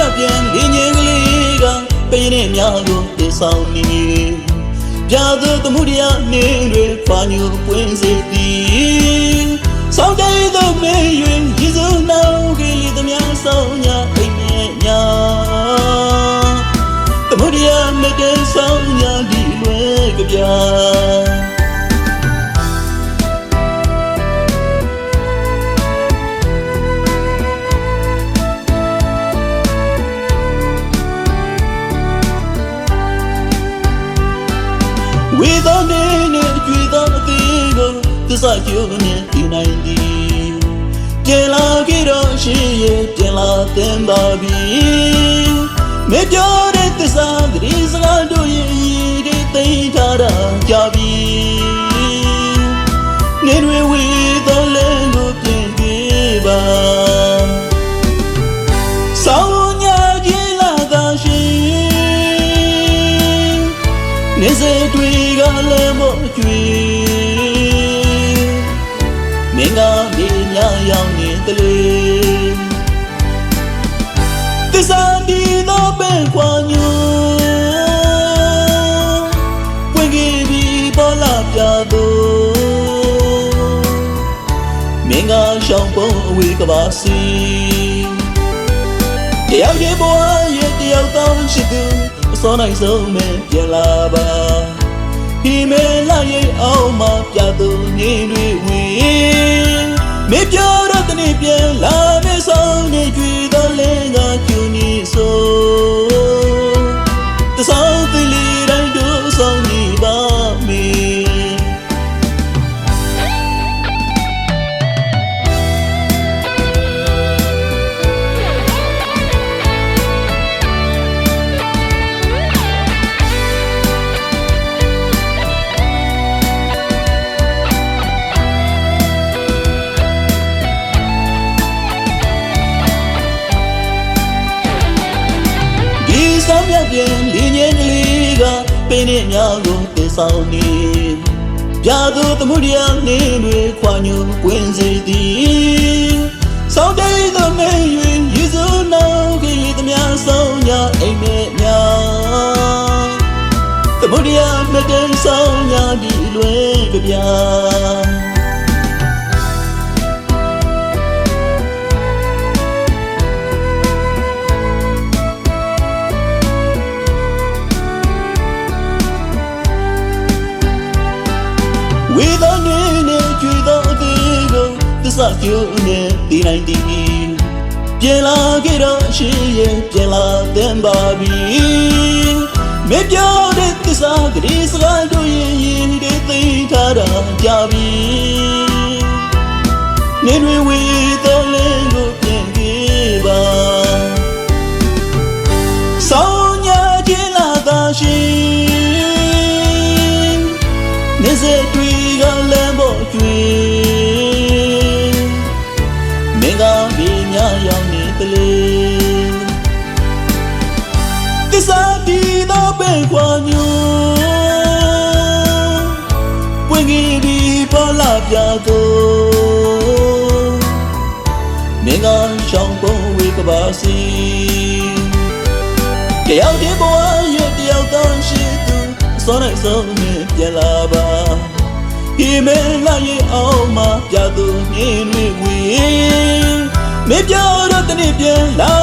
မြောက်ပြန်လင်းငယ်ကလေးကပေးနေများကိုတည်ဆောင်နေပြာသူသမှုတရားနေတွေခွာညူပွင့်စေသည်ဆောင်းတဲ့သောမေရွင်ယေစုနောက်ကလေးသမျှဆောင်ညာအိမ်နဲ့ညာသမှုတရားမတည်ဆောင်ညာဒီလွယ်ကြပြဝေသောနေနဲ့ကြွေသောအသေးကိုသစ္စာကျိုးနဲ့တည်နိုင်သည်ပြန်လာခဲ့တော့ရှိရဲ့ပြန်လာတဲ့ပါပြီမပြောတဲ့သစ္စာဂရိစကားတို့ရဲ့ရည်တွေသိထားတာကြပြီနေတွေဝေသောလဲကိုပြင်ပေးပါဆောင်းညာကြီးလာတာရှိနေစေတွေကလည်းမကြွေမင်းကဒီညရောက်နေတဲ့လေသစ္စာဒီတော့ပဲခွာညူပွင့်ကြီးပြီးပေါ်လာပြတော့မင်းကရှောင်းပုံအဝေးကပါစီတယောက်ရဲ့ဘဝရဲ့တယောက်တောင်းရှိသူစောနိုင်ဆုံးမဲ့ပြန်လာပါဒီမဲလာရဲ့အောင်မှာပြသူနေတွေဝင်မပြောတော့တနေ့ပြန်လာမဲ့ဆောင်နေကြွေတော့လဲငါကျူနေဆိုတဆောင်းသီလီတိုင်းတို့ဆောင်နေပါမေဆောင်းမြောက်ပြန်လင်းငယ်ကလေးကပေးနေများကိုတည်ဆောင်နေပြာသူသမှုတရားနေတွေခွာညူပွင့်စေသည်ဆောင်းတဲ့သောမေရွင်ယေစုနောက်ကလေးသမျှဆောင်ညာအိမ်မဲ့များသမှုတရားမတည်ဆောင်ညာဒီလွယ်ကြပြဝေသောနေနဲ့ကြွေသောအသေးကိုသစ္စာကျိုးနဲ့တည်နိုင်သည်ပြန်လာခဲ့တော့ရှိရဲ့ပြန်လာတဲ့ပါပြီမပြောတဲ့သစ္စာဂရိစကားတို့ရဲ့ရည်တွေသိထားတာကြပြီနေတွေဝေသောလဲကိုပြန်ခဲ့ပါဆောင်းညာချင်းလာတာရှိနေစေတွေကလည်းမကြွေမင်းကဒီညရောက်နေတဲ့လေသစ္စာဒီတော့ပဲခွာညူပွင့်ကြီးဒီပေါ်လာပြတော့မင်းကရှောင်းပုံဝေးကပါစီတယောက်ဒီဘဝရဲ့တယောက်တောင်းရှိသူစောနိုင်ဆုံးနဲ့ပြန်လာပါဒီမဲလာရဲ့အောင်မှာပြသူနေတွေဝင်မပြောတော့တနေ့ပြန်လာ